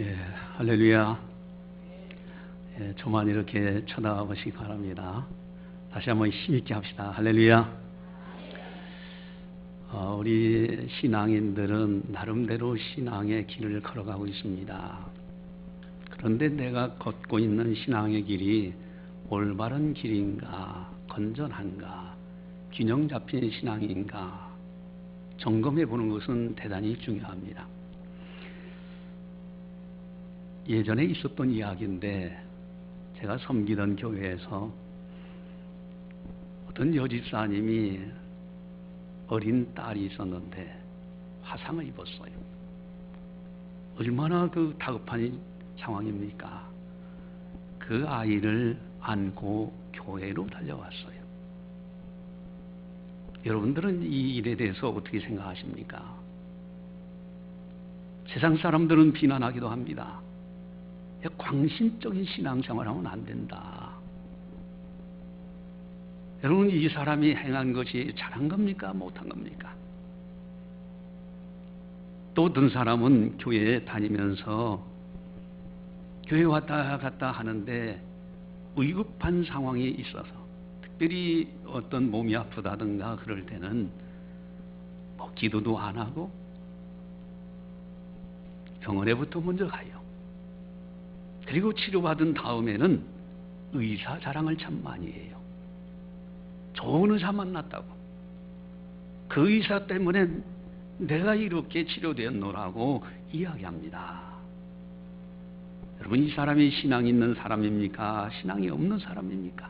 예, 할렐루야. 예, 저만 이렇게 쳐다보시기 바랍니다. 다시 한번 힘있게 합시다. 할렐루야. 우리 신앙인들은 나름대로 신앙의 길을 걸어가고 있습니다. 그런데 내가 걷고 있는 신앙의 길이 올바른 길인가, 건전한가, 균형 잡힌 신앙인가 점검해 보는 것은 대단히 중요합니다. 예전에 있었던 이야기인데, 제가 섬기던 교회에서 어떤 여집사님이 어린 딸이 있었는데 화상을 입었어요. 얼마나 그 다급한 상황입니까? 그 아이를 안고 교회로 달려왔어요. 여러분들은 이 일에 대해서 어떻게 생각하십니까? 세상 사람들은 비난하기도 합니다. 광신적인 신앙생활하면 안 된다. 여러분, 이 사람이 행한 것이 잘한 겁니까? 못한 겁니까? 또 어떤 사람은 교회에 다니면서 교회 왔다 갔다 하는데 위급한 상황이 있어서, 특별히 어떤 몸이 아프다든가 그럴 때는 기도도 안 하고 병원에부터 먼저 가요. 그리고 치료받은 다음에는 의사 자랑을 참 많이 해요. 좋은 의사 만났다고. 그 의사 때문에 내가 이렇게 치료되었노라고 이야기합니다. 여러분, 이 사람이 신앙이 있는 사람입니까? 신앙이 없는 사람입니까?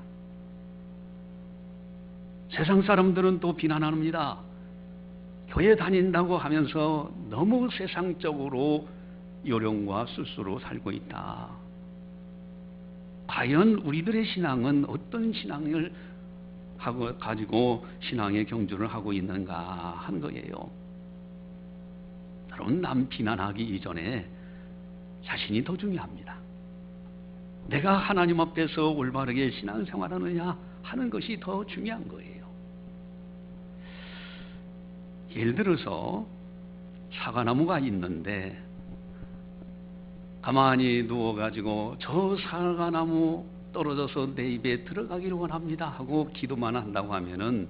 세상 사람들은 또 비난합니다. 교회 다닌다고 하면서 너무 세상적으로 요령과 수수로 살고 있다. 과연 우리들의 신앙은 어떤 신앙을 가지고 신앙의 경주를 하고 있는가 한 거예요. 여러분, 남 비난하기 이전에 자신이 더 중요합니다. 내가 하나님 앞에서 올바르게 신앙생활하느냐 하는 것이 더 중요한 거예요. 예를 들어서 사과나무가 있는데 가만히 누워가지고 저 사과나무 떨어져서 내 입에 들어가기를 원합니다 하고 기도만 한다고 하면은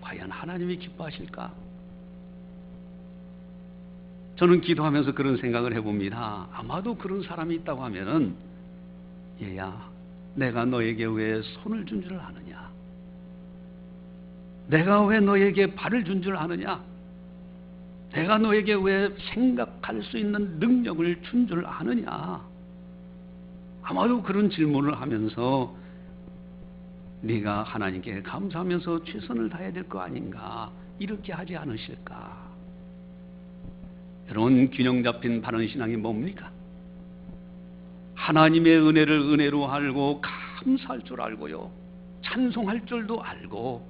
과연 하나님이 기뻐하실까? 저는 기도하면서 그런 생각을 해봅니다. 아마도 그런 사람이 있다고 하면은, 얘야, 내가 너에게 왜 손을 준 줄 아느냐? 내가 왜 너에게 발을 준 줄 아느냐? 내가 너에게 왜 생각할 수 있는 능력을 준 줄 아느냐? 아마도 그런 질문을 하면서 네가 하나님께 감사하면서 최선을 다해야 될 거 아닌가, 이렇게 하지 않으실까? 여러분, 균형 잡힌 바른 신앙이 뭡니까? 하나님의 은혜를 은혜로 알고 감사할 줄 알고요, 찬송할 줄도 알고,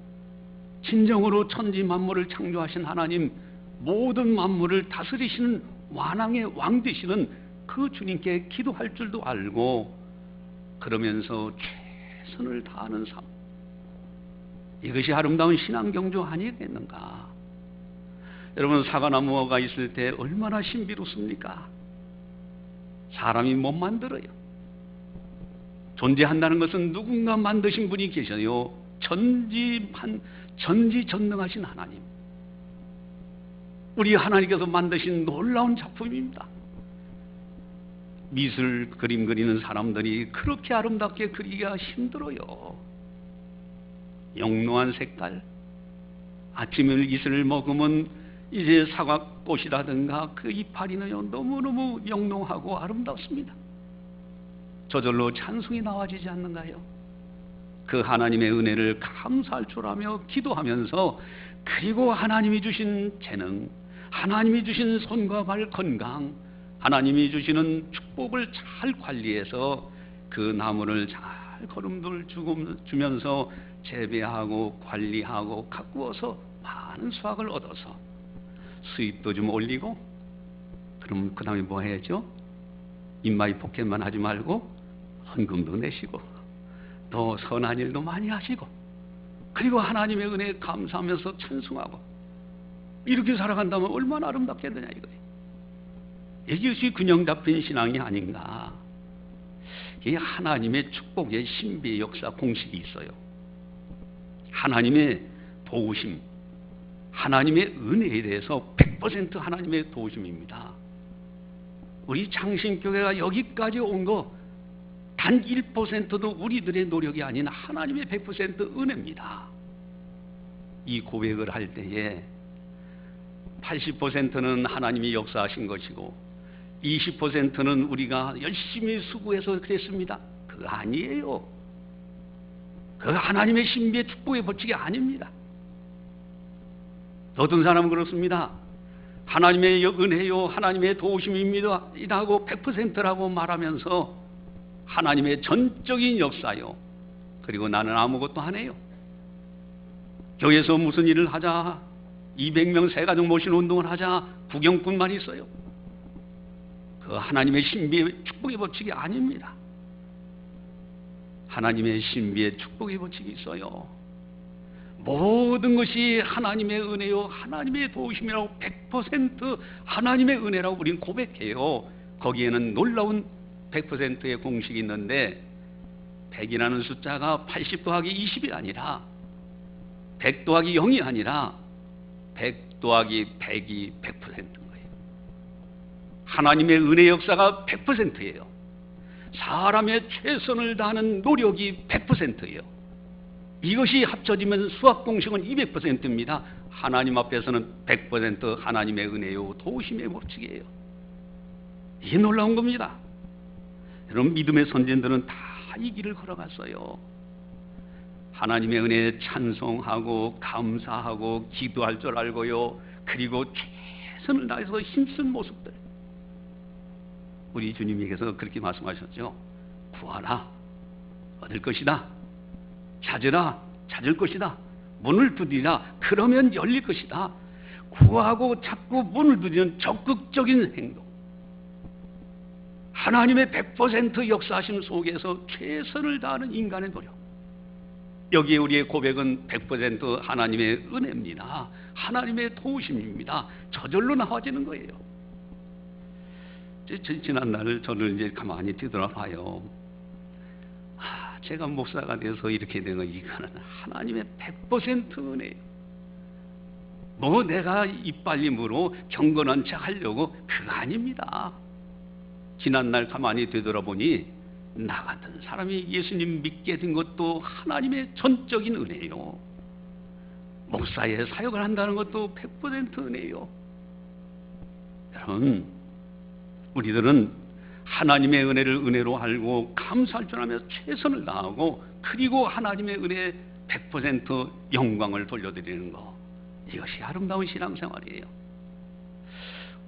진정으로 천지 만물을 창조하신 하나님, 모든 만물을 다스리시는 왕의 왕 되시는 그 주님께 기도할 줄도 알고, 그러면서 최선을 다하는 삶, 이것이 아름다운 신앙 경주 아니겠는가? 여러분, 사과나무가 있을 때 얼마나 신비롭습니까? 사람이 못 만들어요. 존재한다는 것은 누군가 만드신 분이 계셔요. 전지전능하신 하나님, 우리 하나님께서 만드신 놀라운 작품입니다. 미술 그림 그리는 사람들이 그렇게 아름답게 그리기가 힘들어요. 영롱한 색깔, 아침을 이슬을 먹으면 이제 사과꽃이라든가 그 이파리는요, 너무너무 영롱하고 아름답습니다. 저절로 찬송이 나와지지 않는가요? 그 하나님의 은혜를 감사할 줄 알며 기도하면서, 그리고 하나님이 주신 재능, 하나님이 주신 손과 발 건강, 하나님이 주시는 축복을 잘 관리해서 그 나무를 잘 거름들 주면서 재배하고 관리하고 가꾸어서 많은 수확을 얻어서 수입도 좀 올리고, 그럼 그 다음에 뭐 해야죠? 입마이 포켓만 하지 말고 헌금도 내시고 더 선한 일도 많이 하시고, 그리고 하나님의 은혜에 감사하면서 찬송하고, 이렇게 살아간다면 얼마나 아름답게 되냐 이거예요. 이것이 균형 잡힌 신앙이 아닌가. 이 하나님의 축복의 신비의 역사 공식이 있어요. 하나님의 도우심, 하나님의 은혜에 대해서 100% 하나님의 도우심입니다. 우리 창신교회가 여기까지 온 거 단 1%도 우리들의 노력이 아닌 하나님의 100% 은혜입니다. 이 고백을 할 때에 80%는 하나님이 역사하신 것이고 20%는 우리가 열심히 수고해서 그랬습니다. 그거 아니에요. 그거 하나님의 신비의 축복의 법칙이 아닙니다. 어떤 사람은 그렇습니다. 하나님의 은혜요, 하나님의 도우심입니다 하고 100%라고 말하면서 하나님의 전적인 역사요, 그리고 나는 아무것도 안 해요. 교회에서 무슨 일을 하자, 200명 새가족 모시는 운동을 하자, 구경꾼만 있어요. 그 하나님의 신비의 축복의 법칙이 아닙니다. 하나님의 신비의 축복의 법칙이 있어요. 모든 것이 하나님의 은혜요, 하나님의 도우심이라고 100% 하나님의 은혜라고 우리는 고백해요. 거기에는 놀라운 100%의 공식이 있는데 100이라는 숫자가 80 더하기 20이 아니라 100 더하기 0이 아니라 100 더하기 100이 100%인 거예요. 하나님의 은혜 역사가 100%예요. 사람의 최선을 다하는 노력이 100%예요. 이것이 합쳐지면 수학 공식은 200%입니다. 하나님 앞에서는 100% 하나님의 은혜요, 도우심의 법칙이에요. 이게 놀라운 겁니다. 여러분, 믿음의 선진들은 다 이 길을 걸어갔어요. 하나님의 은혜에 찬송하고 감사하고 기도할 줄 알고요, 그리고 최선을 다해서 힘쓴 모습들. 우리 주님께서 그렇게 말씀하셨죠. 구하라, 얻을 것이다. 찾으라, 찾을 것이다. 문을 두드리라, 그러면 열릴 것이다. 구하고 찾고 문을 두드리는 적극적인 행동. 하나님의 100% 역사하시는 속에서 최선을 다하는 인간의 노력. 여기에 우리의 고백은 100% 하나님의 은혜입니다. 하나님의 도우심입니다. 저절로 나와지는 거예요. 지난날 저를 이제 가만히 뒤돌아봐요. 제가 목사가 돼서 이렇게 된 거, 이거는 하나님의 100% 은혜예요. 뭐 내가 이빨림으로 경건한 척 하려고, 그거 아닙니다. 지난날 가만히 되돌아보니 나 같은 사람이 예수님 믿게 된 것도 하나님의 전적인 은혜요. 목사의 사역을 한다는 것도 100% 은혜요. 여러분, 우리들은 하나님의 은혜를 은혜로 알고 감사할 줄 알며 최선을 다하고, 그리고 하나님의 은혜에 100% 영광을 돌려드리는 것, 이것이 아름다운 신앙생활이에요.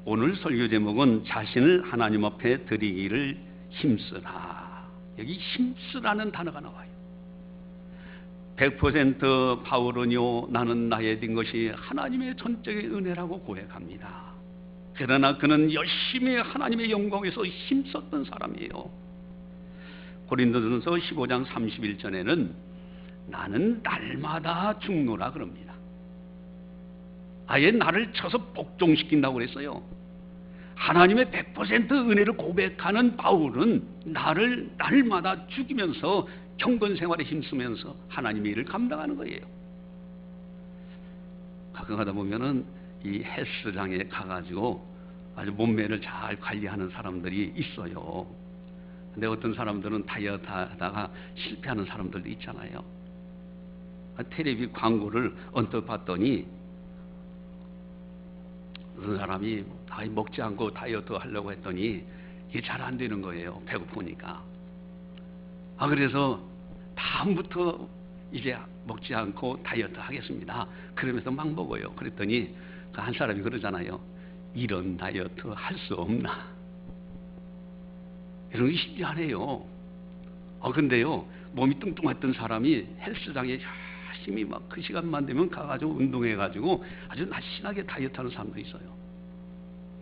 오늘 설교 제목은 자신을 하나님 앞에 드리기를 힘쓰라. 여기 힘쓰라는 단어가 나와요. 100% 바울은요, 나는 나의 된 것이 하나님의 전적인 은혜라고 고백합니다. 그러나 그는 열심히 하나님의 영광에서 힘썼던 사람이에요. 고린도전서 15장 31절에는 나는 날마다 죽노라 그럽니다. 아예 나를 쳐서 복종시킨다고 그랬어요. 하나님의 100% 은혜를 고백하는 바울은 나를 날마다 죽이면서 경건 생활에 힘쓰면서 하나님의 일을 감당하는 거예요. 가끔 가다 보면은 이 헬스장에 가가지고 아주 몸매를 잘 관리하는 사람들이 있어요. 근데 어떤 사람들은 다이어트 하다가 실패하는 사람들도 있잖아요. 텔레비 광고를 언뜻 봤더니 그 사람이 먹지 않고 다이어트 하려고 했더니 이게 잘 안 되는 거예요. 배고프니까. 그래서 다음부터 이제 먹지 않고 다이어트 하겠습니다. 그러면서 막 먹어요. 그랬더니 그 한 사람이 그러잖아요. 이런 다이어트 할 수 없나? 이런 게 쉽지 않아요. 근데요, 몸이 뚱뚱했던 사람이 헬스장에 열심히 막 그 시간만 되면 가가지고 운동해가지고 아주 날씬하게 다이어트 하는 사람도 있어요.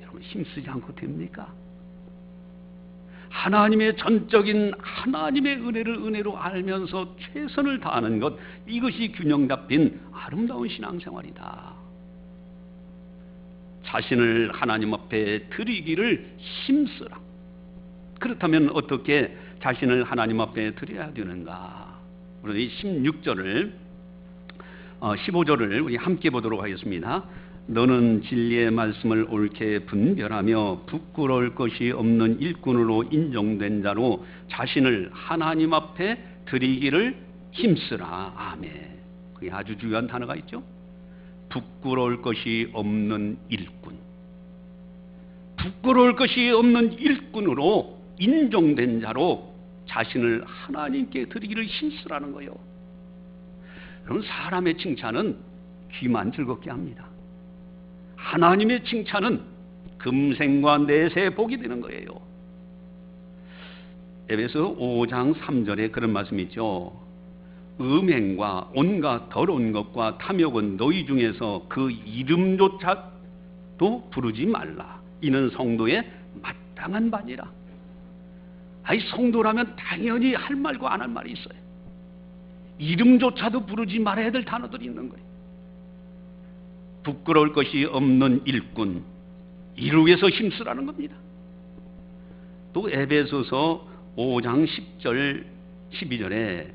여러분, 힘쓰지 않고 됩니까? 하나님의 전적인 하나님의 은혜를 은혜로 알면서 최선을 다하는 것, 이것이 균형 잡힌 아름다운 신앙생활이다. 자신을 하나님 앞에 드리기를 힘쓰라. 그렇다면 어떻게 자신을 하나님 앞에 드려야 되는가? 우리 16절을 15절을 우리 함께 보도록 하겠습니다. 너는 진리의 말씀을 옳게 분별하며 부끄러울 것이 없는 일꾼으로 인정된 자로 자신을 하나님 앞에 드리기를 힘쓰라. 아멘. 그게 아주 중요한 단어가 있죠. 부끄러울 것이 없는 일꾼. 부끄러울 것이 없는 일꾼으로 인정된 자로 자신을 하나님께 드리기를 힘쓰라는 거예요. 그럼 사람의 칭찬은 귀만 즐겁게 합니다. 하나님의 칭찬은 금생과 내세 복이 되는 거예요. 에베소 5장 3절에 그런 말씀이 있죠. 음행과 온갖 더러운 것과 탐욕은 너희 중에서 그 이름조차도 부르지 말라. 이는 성도의 마땅한 바니라. 아니, 성도라면 당연히 할 말과 안 할 말이 있어요. 이름조차도 부르지 말아야 될 단어들이 있는 거예요. 부끄러울 것이 없는 일꾼, 이를 위해서 힘쓰라는 겁니다. 또 에베소서 5장 10절 12절에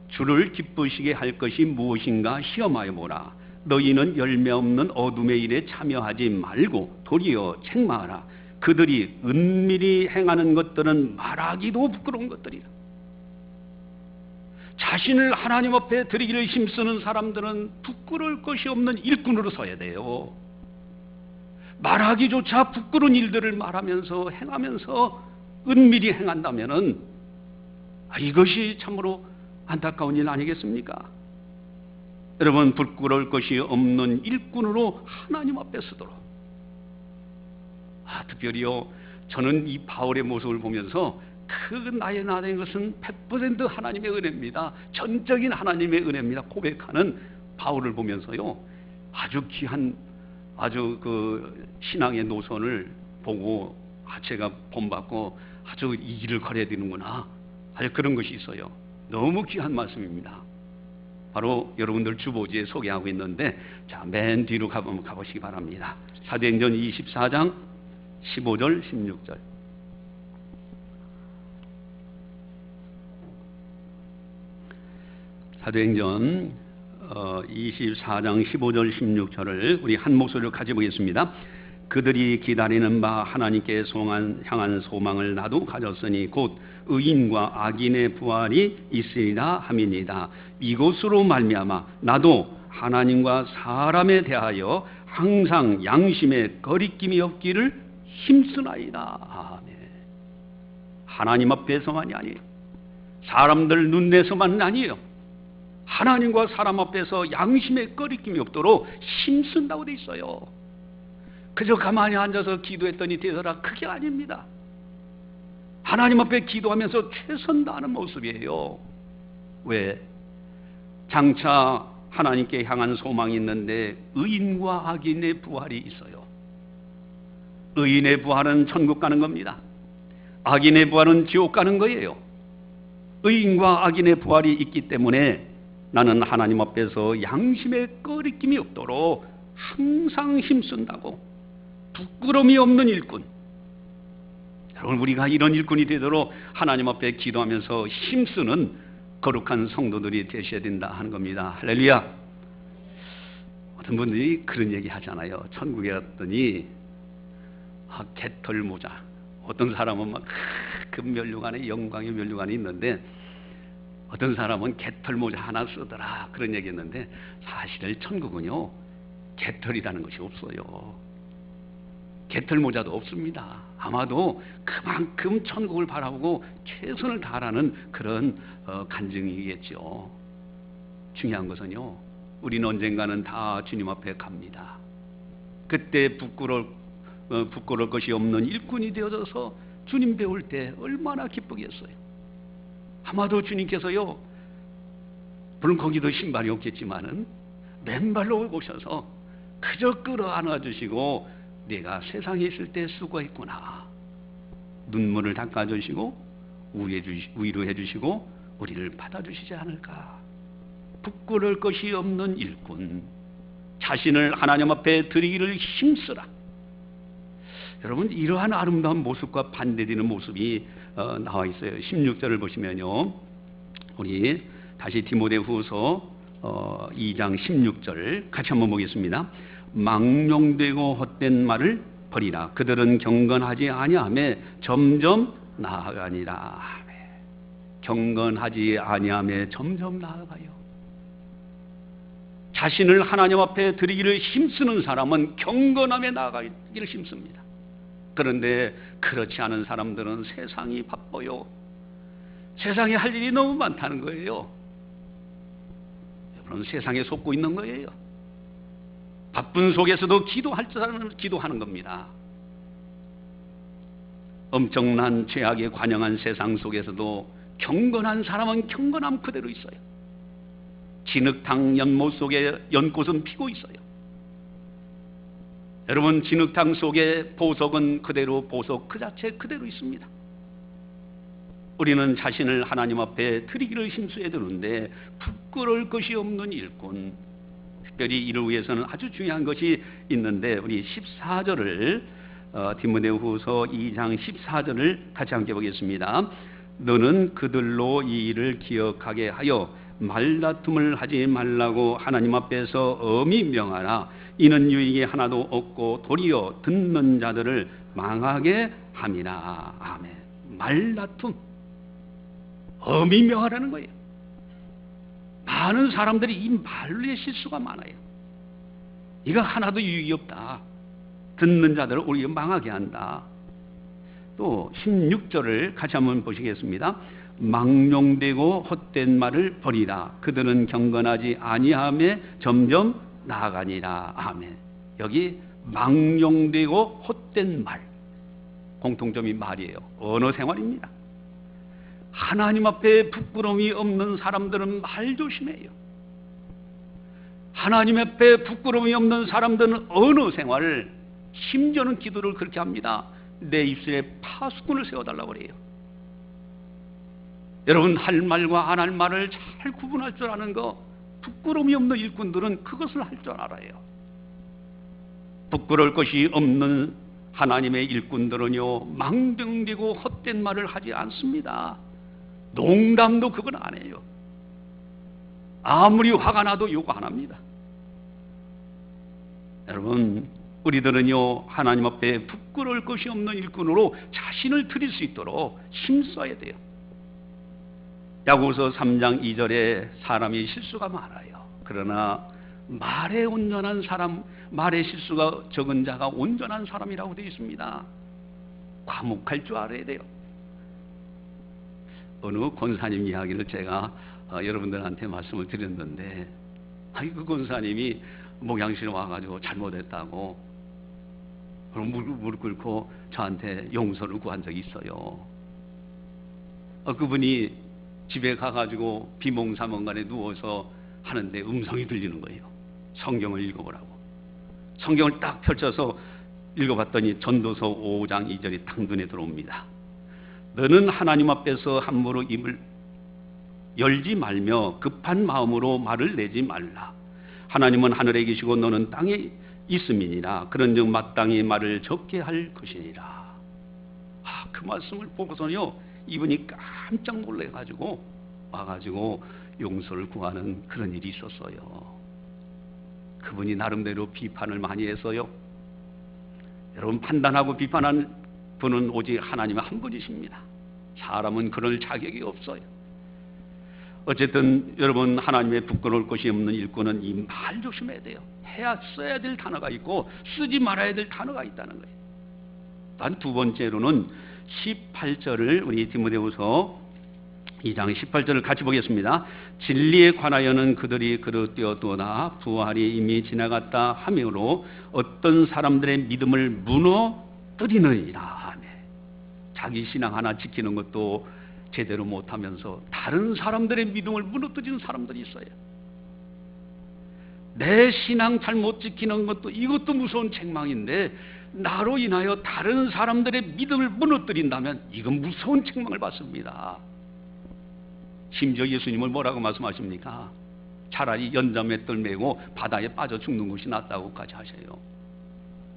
주를 기쁘시게 할 것이 무엇인가 시험하여 보라. 너희는 열매 없는 어둠의 일에 참여하지 말고 도리어 책망하라. 그들이 은밀히 행하는 것들은 말하기도 부끄러운 것들이라. 자신을 하나님 앞에 드리기를 힘쓰는 사람들은 부끄러울 것이 없는 일꾼으로 서야 돼요. 말하기조차 부끄러운 일들을 말하면서 행하면서 은밀히 행한다면은 이것이 참으로 안타까운 일 아니겠습니까? 여러분, 부끄러울 것이 없는 일꾼으로 하나님 앞에 서도록. 특별히요, 저는 이 바울의 모습을 보면서 그 나의 나된 것은 100% 하나님의 은혜입니다. 전적인 하나님의 은혜입니다. 고백하는 바울을 보면서요, 아주 귀한, 아주 그 신앙의 노선을 보고 제가 본받고 아주 이 길을 걸어야 되는구나. 아주 그런 것이 있어요. 너무 귀한 말씀입니다. 바로 여러분들 주보지에 소개하고 있는데, 자, 맨 뒤로 가보시기 바랍니다. 사도행전 24장 15절 16절. 사도행전 24장 15절 16절을 우리 한 목소리로 같이 보겠습니다. 그들이 기다리는 바 하나님께 향한 소망을 나도 가졌으니 곧 의인과 악인의 부활이 있으리라 함이니이다. 이것으로 말미암아 나도 하나님과 사람에 대하여 항상 양심에 거리낌이 없기를 힘쓰나이다. 아멘. 하나님 앞에서만이 아니에요. 사람들 눈에서만은 아니에요. 하나님과 사람 앞에서 양심에 거리낌이 없도록 힘쓴다고 돼 있어요. 그저 가만히 앉아서 기도했더니 되더라, 그게 아닙니다. 하나님 앞에 기도하면서 최선 다하는 모습이에요. 왜? 장차 하나님께 향한 소망이 있는데 의인과 악인의 부활이 있어요. 의인의 부활은 천국 가는 겁니다. 악인의 부활은 지옥 가는 거예요. 의인과 악인의 부활이 있기 때문에 나는 하나님 앞에서 양심에 거리낌이 없도록 항상 힘쓴다고. 부끄러움이 없는 일꾼. 여러분, 우리가 이런 일꾼이 되도록 하나님 앞에 기도하면서 힘쓰는 거룩한 성도들이 되셔야 된다 하는 겁니다. 할렐루야. 어떤 분들이 그런 얘기 하잖아요. 천국에 갔더니 개털 모자. 어떤 사람은 막 금면류관에 영광의 면류관이 있는데 어떤 사람은 개털 모자 하나 쓰더라 그런 얘기했는데, 사실 천국은요 개털이라는 것이 없어요. 개털 모자도 없습니다. 아마도 그만큼 천국을 바라보고 최선을 다하라는 그런 간증이겠죠. 중요한 것은요, 우리는 언젠가는 다 주님 앞에 갑니다. 그때 부끄러울 것이 없는 일꾼이 되어져서 주님 배울 때 얼마나 기쁘겠어요. 아마도 주님께서요, 물론 거기도 신발이 없겠지만은 맨발로 오셔서 그저 끌어안아 주시고, 내가 세상에 있을 때 수고했구나, 눈물을 닦아주시고 위로해 주시고 우리를 받아주시지 않을까. 부끄러울 것이 없는 일꾼, 자신을 하나님 앞에 드리기를 힘쓰라. 여러분, 이러한 아름다운 모습과 반대되는 모습이 나와 있어요. 16절을 보시면요, 우리 다시 디모데후서 2장 16절 같이 한번 보겠습니다. 망령되고 헛된 말을 버리라. 그들은 경건하지 아니하매 점점 나아가니라. 경건하지 아니하매 점점 나아가요. 자신을 하나님 앞에 드리기를 힘쓰는 사람은 경건함에 나아가기를 힘씁니다. 그런데 그렇지 않은 사람들은 세상이 바빠요. 세상에 할 일이 너무 많다는 거예요. 여러분, 세상에 속고 있는 거예요. 바쁜 속에서도 기도할 사람은 기도하는 겁니다. 엄청난 죄악에 관영한 세상 속에서도 경건한 사람은 경건함 그대로 있어요. 진흙탕 연못 속에 연꽃은 피고 있어요. 여러분, 진흙탕 속에 보석은 그대로 보석 그 자체 그대로 있습니다. 우리는 자신을 하나님 앞에 드리기를 힘써야 되는데 부끄러울 것이 없는 일꾼, 특별히 이를 위해서는 아주 중요한 것이 있는데 우리 14절을 디모데후서 2장 14절을 같이 함께 보겠습니다. 너는 그들로 이 일을 기억하게 하여 말다툼을 하지 말라고 하나님 앞에서 엄히 명하라. 이는 유익이 하나도 없고 도리어 듣는 자들을 망하게 함이라. 아멘. 말다툼, 엄히 명하라는 거예요. 많은 사람들이 이 말로의 실수가 많아요. 이거 하나도 유익이 없다. 듣는 자들을 오히려 망하게 한다. 또 16절을 같이 한번 보시겠습니다. 망령되고 헛된 말을 버리라. 그들은 경건하지 아니하며 점점 나아가니라. 아멘. 여기 망령되고 헛된 말, 공통점이 말이에요. 언어 생활입니다. 하나님 앞에 부끄러움이 없는 사람들은 말 조심해요. 하나님 앞에 부끄러움이 없는 사람들은 언어 생활을, 심지어는 기도를 그렇게 합니다. 내 입술에 파수꾼을 세워달라고 그래요. 여러분, 할 말과 안 할 말을 잘 구분할 줄 아는 거, 부끄러움이 없는 일꾼들은 그것을 할 줄 알아요. 부끄러울 것이 없는 하나님의 일꾼들은요, 망병되고 헛된 말을 하지 않습니다. 농담도 그건 안 해요. 아무리 화가 나도 욕 안 합니다. 여러분, 우리들은요, 하나님 앞에 부끄러울 것이 없는 일꾼으로 자신을 드릴 수 있도록 힘써야 돼요. 야고보서 3장 2절에 사람이 실수가 많아요. 그러나 말에 온전한 사람, 말에 실수가 적은 자가 온전한 사람이라고 되어 있습니다. 과묵할 줄 알아야 돼요. 어느 권사님 이야기를 제가 여러분들한테 말씀을 드렸는데, 그 권사님이 목양실에 와가지고 잘못했다고 그럼 무릎 꿇고 저한테 용서를 구한 적이 있어요. 그분이 집에 가가지고 비몽사몽간에 누워서 하는데 음성이 들리는 거예요. 성경을 읽어보라고. 성경을 딱 펼쳐서 읽어봤더니 전도서 5장 2절이 딱 눈에 들어옵니다. 너는 하나님 앞에서 함부로 입을 열지 말며 급한 마음으로 말을 내지 말라. 하나님은 하늘에 계시고 너는 땅에 있음이니라. 그런즉 마땅히 말을 적게 할 것이니라. 그 말씀을 보고서는요, 이분이 깜짝 놀래가지고 와가지고 용서를 구하는 그런 일이 있었어요. 그분이 나름대로 비판을 많이 해서요. 여러분, 판단하고 비판하는 분은 오직 하나님 한 분이십니다. 사람은 그럴 자격이 없어요. 어쨌든 여러분, 하나님의 부끄러울 것이 없는 일꾼은 이 말 조심해야 돼요. 써야 될 단어가 있고 쓰지 말아야 될 단어가 있다는 거예요. 단 두 번째로는 18절을 우리 디모데후서 2장 18절을 같이 보겠습니다. 진리에 관하여는 그들이 그릇되었도다 부활이 이미 지나갔다 하므로 어떤 사람들의 믿음을 무너뜨리느니라. 자기 신앙 하나 지키는 것도 제대로 못하면서 다른 사람들의 믿음을 무너뜨리는 사람들이 있어요. 내 신앙 잘못 지키는 것도, 이것도 무서운 책망인데 나로 인하여 다른 사람들의 믿음을 무너뜨린다면 이건 무서운 책망을 받습니다. 심지어 예수님을 뭐라고 말씀하십니까? 차라리 연자맷돌 메고 바다에 빠져 죽는 것이 낫다고까지 하셔요.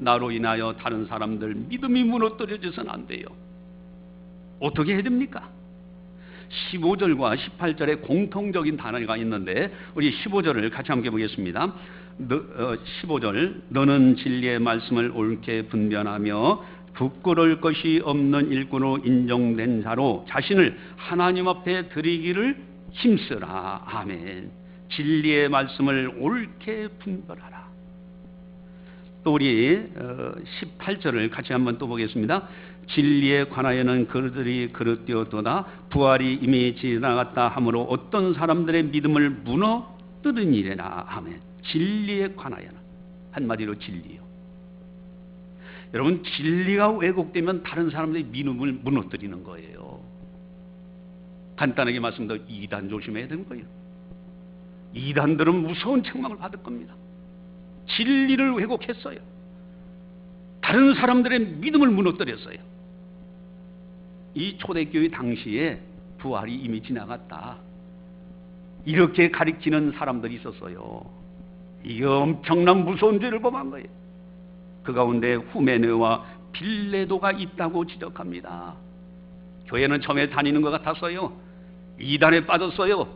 나로 인하여 다른 사람들 믿음이 무너뜨려져서는 안 돼요. 어떻게 해야 됩니까? 15절과 18절에 공통적인 단어가 있는데 우리 15절을 같이 함께 보겠습니다. 15절 너는 진리의 말씀을 옳게 분별하며 부끄러울 것이 없는 일꾼으로 인정된 자로 자신을 하나님 앞에 드리기를 힘쓰라. 아멘. 진리의 말씀을 옳게 분별하라. 또 우리 18절을 같이 한번 또 보겠습니다. 진리에 관하여는 그들이 그릇되었도다. 부활이 이미 지나갔다 하므로 어떤 사람들의 믿음을 무너뜨리니라. 아멘. 진리에 관하여는, 한마디로 진리요. 여러분, 진리가 왜곡되면 다른 사람들의 믿음을 무너뜨리는 거예요. 간단하게 말씀드려 이단 조심해야 되는 거예요. 이단들은 무서운 책망을 받을 겁니다. 진리를 왜곡했어요. 다른 사람들의 믿음을 무너뜨렸어요. 이 초대교회 당시에 부활이 이미 지나갔다, 이렇게 가리키는 사람들이 있었어요. 이게 엄청난 무서운 죄를 범한 거예요. 그 가운데 후메네와 빌레도가 있다고 지적합니다. 교회는 처음에 다니는 것 같았어요. 이단에 빠졌어요.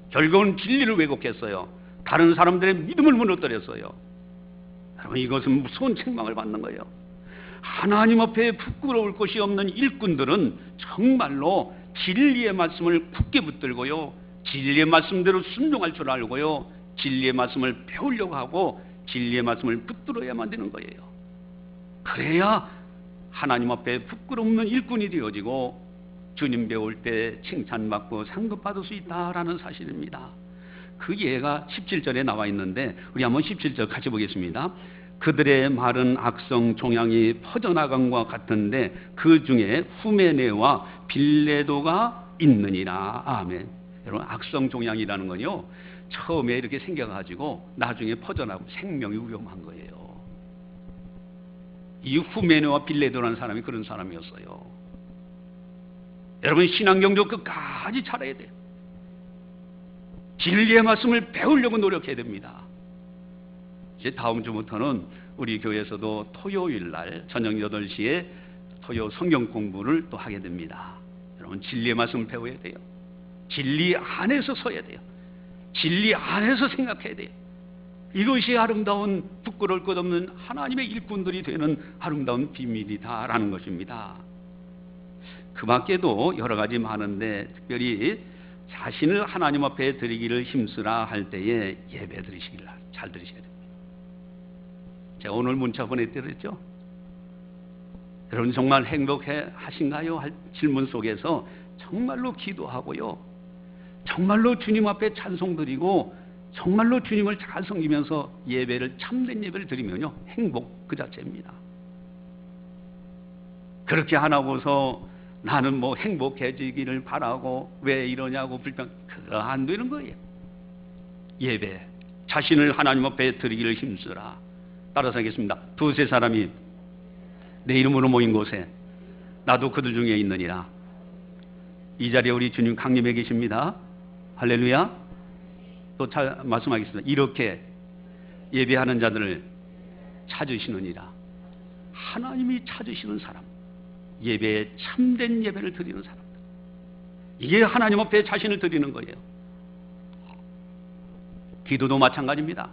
결국은 진리를 왜곡했어요. 다른 사람들의 믿음을 무너뜨렸어요. 여러분, 이것은 무서운 책망을 받는 거예요. 하나님 앞에 부끄러울 것이 없는 일꾼들은 정말로 진리의 말씀을 굳게 붙들고요, 진리의 말씀대로 순종할 줄 알고요, 진리의 말씀을 배우려고 하고 진리의 말씀을 붙들어야만 되는 거예요. 그래야 하나님 앞에 부끄러움 없는 일꾼이 되어지고 주님 배울 때 칭찬받고 상급받을 수 있다라는 사실입니다. 그 예가 17절에 나와 있는데 우리 한번 17절 같이 보겠습니다. 그들의 말은 악성 종양이 퍼져나간 것 같은데 그 중에 후메네와 빌레도가 있느니라. 아멘. 여러분, 악성 종양이라는 건요, 처음에 이렇게 생겨가지고 나중에 퍼져나가고 생명이 위험한 거예요. 이 후메네와 빌레도라는 사람이 그런 사람이었어요. 여러분, 신앙경도 끝까지 잘해야 돼요. 진리의 말씀을 배우려고 노력해야 됩니다. 이제 다음 주부터는 우리 교회에서도 토요일 날 저녁 8시에 토요 성경 공부를 또 하게 됩니다. 여러분, 진리의 말씀을 배워야 돼요. 진리 안에서 서야 돼요. 진리 안에서 생각해야 돼요. 이것이 아름다운, 부끄러울 것 없는 하나님의 일꾼들이 되는 아름다운 비밀이다라는 것입니다. 그 밖에도 여러 가지 많은데 특별히 자신을 하나님 앞에 드리기를 힘쓰라 할 때에 예배 드리시기를 잘 드리셔야 됩니다. 제가 오늘 문자 보내드렸죠? 여러분, 정말 행복해 하신가요? 할 질문 속에서 정말로 기도하고요, 정말로 주님 앞에 찬송 드리고 정말로 주님을 잘 섬기면서 예배를, 참된 예배를 드리면요, 행복 그 자체입니다. 그렇게 안 하고서 나는 뭐 행복해지기를 바라고 왜 이러냐고 불평, 그거 안 되는 거예요. 예배, 자신을 하나님 앞에 드리기를 힘쓰라. 따라서 하겠습니다. 두세 사람이 내 이름으로 모인 곳에 나도 그들 중에 있느니라. 이 자리에 우리 주님 강림해 계십니다. 할렐루야. 또 말씀하겠습니다. 이렇게 예배하는 자들을 찾으시느니라. 하나님이 찾으시는 사람, 예배에 참된 예배를 드리는 사람들, 이게 하나님 앞에 자신을 드리는 거예요. 기도도 마찬가지입니다.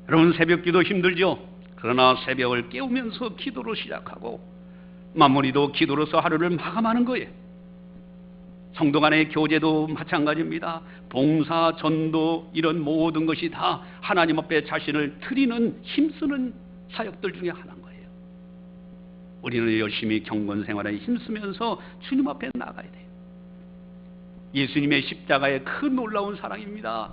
여러분, 새벽 기도 힘들죠? 그러나 새벽을 깨우면서 기도로 시작하고 마무리도 기도로서 하루를 마감하는 거예요. 성도 간의 교제도 마찬가지입니다. 봉사, 전도, 이런 모든 것이 다 하나님 앞에 자신을 드리는, 힘쓰는 사역들 중에 하나인 거예요. 우리는 열심히 경건 생활에 힘쓰면서 주님 앞에 나가야 돼요. 예수님의 십자가의 그 놀라운 사랑입니다.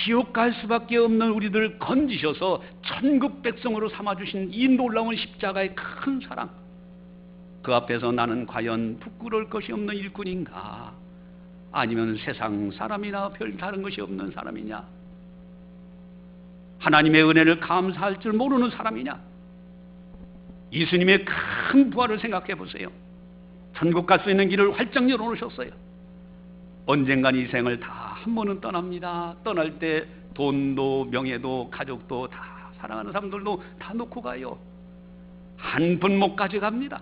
지옥 갈 수밖에 없는 우리들을 건지셔서 천국 백성으로 삼아주신 이 놀라운 십자가의 큰 사랑, 그 앞에서 나는 과연 부끄러울 것이 없는 일꾼인가? 아니면 세상 사람이나 별 다른 것이 없는 사람이냐? 하나님의 은혜를 감사할 줄 모르는 사람이냐? 예수님의 큰 부활을 생각해 보세요. 천국 갈 수 있는 길을 활짝 열어놓으셨어요. 언젠간 이 생을 다 한 번은 떠납니다. 떠날 때 돈도 명예도 가족도 다 사랑하는 사람들도 다 놓고 가요. 한 분 못 가져갑니다.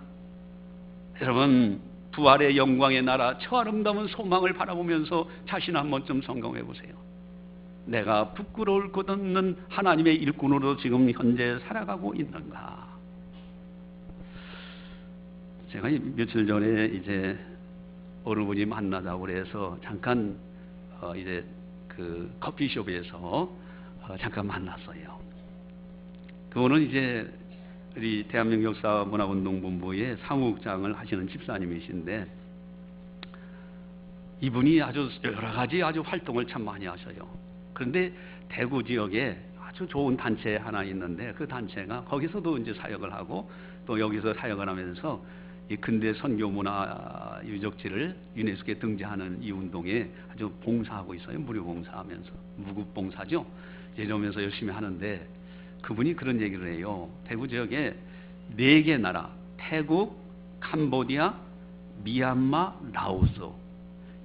여러분, 부활의 영광의 나라, 저 아름다운 소망을 바라보면서 자신 한 번쯤 점검해 보세요. 내가 부끄러울 것 없는 하나님의 일꾼으로 지금 현재 살아가고 있는가? 제가 며칠 전에 이제 어르분이 만나자고 그래서 잠깐 이제 그 커피숍에서 잠깐 만났어요. 그분은 이제 우리 대한민국 역사문화운동본부의 사무국장을 하시는 집사님이신데, 이분이 아주 여러 가지 아주 활동을 참 많이 하셔요. 그런데 대구 지역에 아주 좋은 단체 하나 있는데, 그 단체가 거기서도 이제 사역을 하고 또 여기서 사역을 하면서 이 근대 선교문화 유적지를 유네스코에 등재하는 이 운동에 아주 봉사하고 있어요. 무료 봉사하면서, 무급 봉사죠. 이러면서 열심히 하는데, 그분이 그런 얘기를 해요. 대구 지역에 4개 나라, 태국, 캄보디아, 미얀마, 라오스, 요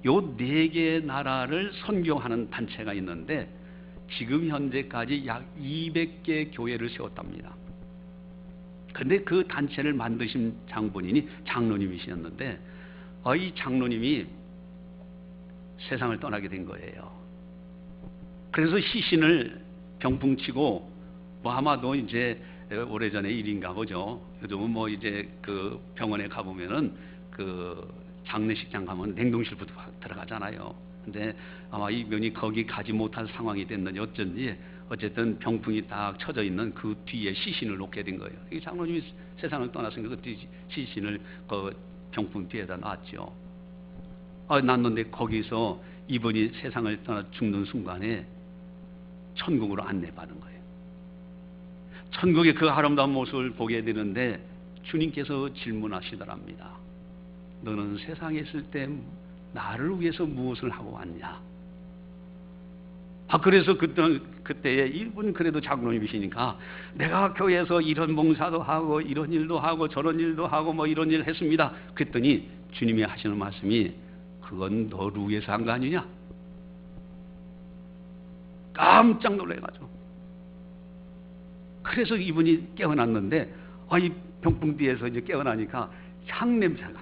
4개 나라를 선교하는 단체가 있는데 지금 현재까지 약 200개 교회를 세웠답니다. 그런데 그 단체를 만드신 장본인이 장로님이셨는데, 이 장로님이 세상을 떠나게 된 거예요. 그래서 시신을 병풍치고, 뭐 아마도 이제 오래전의 일인가 보죠. 요즘은 뭐 이제 그 병원에 가보면은 그 장례식장 가면 냉동실부터 들어가잖아요. 근데 아마 이분이 거기 가지 못할 상황이 됐는지 어쩐지 어쨌든 병풍이 딱 쳐져 있는 그 뒤에 시신을 놓게 된 거예요. 이 장로님이 세상을 떠났으니까 그 뒤 시신을 그 병풍 뒤에다 놨죠. 놨는데 거기서 이분이 세상을 떠나 죽는 순간에 천국으로 안내받은 거예요. 천국의 그 아름다운 모습을 보게 되는데 주님께서 질문하시더랍니다. 너는 세상에 있을 때 나를 위해서 무엇을 하고 왔냐? 그래서 그때에 이분 그래도 장로님이시니까 내가 교회에서 이런 봉사도 하고 이런 일도 하고 저런 일도 하고 뭐 이런 일 했습니다. 그랬더니 주님이 하시는 말씀이, 그건 너를 위해서 한 거 아니냐? 깜짝 놀래가지고. 그래서 이분이 깨어났는데, 이 병풍 뒤에서 이제 깨어나니까 향 냄새가,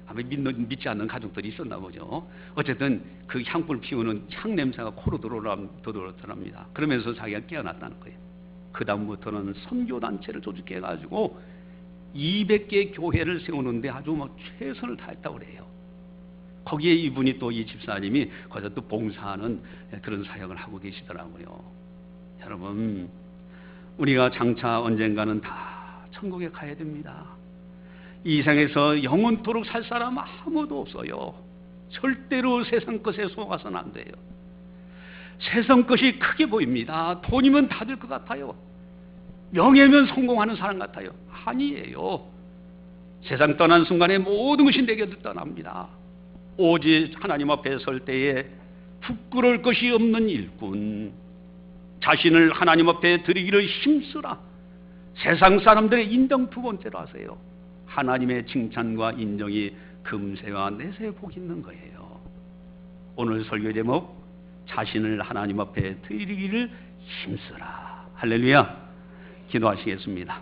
아마 믿지 않는 가족들이 있었나 보죠. 어쨌든 그 향불 피우는 향 냄새가 코로 들어오더랍니다. 그러면서 자기가 깨어났다는 거예요. 그 다음부터는 선교단체를 조직해가지고 200개 교회를 세우는데 아주 뭐 최선을 다했다고 그래요. 거기에 이분이 또 이 집사님이 거기서 또 봉사하는 그런 사역을 하고 계시더라고요. 여러분, 우리가 장차 언젠가는 다 천국에 가야 됩니다. 이 세상에서 영원토록 살 사람 아무도 없어요. 절대로 세상 것에 속아서는 안 돼요. 세상 것이 크게 보입니다. 돈이면 다 될 것 같아요. 명예면 성공하는 사람 같아요. 아니에요. 세상 떠난 순간에 모든 것이 내게도 떠납니다. 오직 하나님 앞에 설 때에 부끄러울 것이 없는 일꾼, 자신을 하나님 앞에 드리기를 힘쓰라. 세상 사람들의 인정 두 번째로 하세요. 하나님의 칭찬과 인정이 금세와 내세 복 있는 거예요. 오늘 설교 제목, 자신을 하나님 앞에 드리기를 힘쓰라. 할렐루야. 기도하시겠습니다.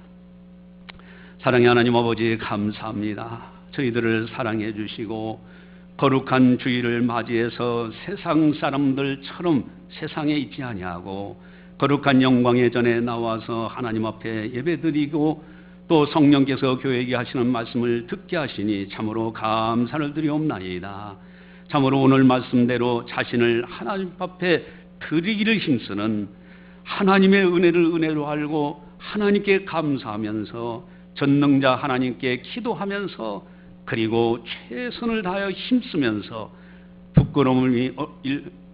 사랑의 하나님 아버지, 감사합니다. 저희들을 사랑해 주시고 거룩한 주일을 맞이해서 세상 사람들처럼 세상에 있지 아니하고 거룩한 영광의 전에 나와서 하나님 앞에 예배드리고 또 성령께서 교회에게 하시는 말씀을 듣게 하시니 참으로 감사를 드리옵나이다. 참으로 오늘 말씀대로 자신을 하나님 앞에 드리기를 힘쓰는 하나님의 은혜를 은혜로 알고 하나님께 감사하면서 전능자 하나님께 기도하면서 그리고 최선을 다하여 힘쓰면서 부끄러움이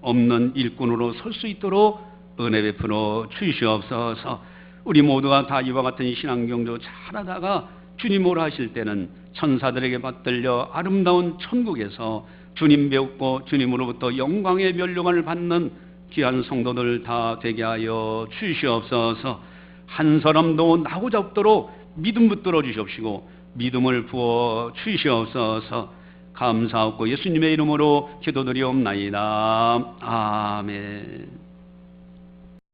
없는 일꾼으로 설 수 있도록 은혜 베풀어 주시옵소서. 우리 모두가 다 이와 같은 신앙경도 잘하다가 주님으로 하실 때는 천사들에게 받들려 아름다운 천국에서 주님 배우고 주님으로부터 영광의 멸류관을 받는 귀한 성도들 다 되게 하여 주시옵소서. 한 사람도 나고자 없도록 믿음 붙들어 주시옵시고 믿음을 부어 주시옵소서. 감사하고 예수님의 이름으로 기도드리옵나이다. 아멘.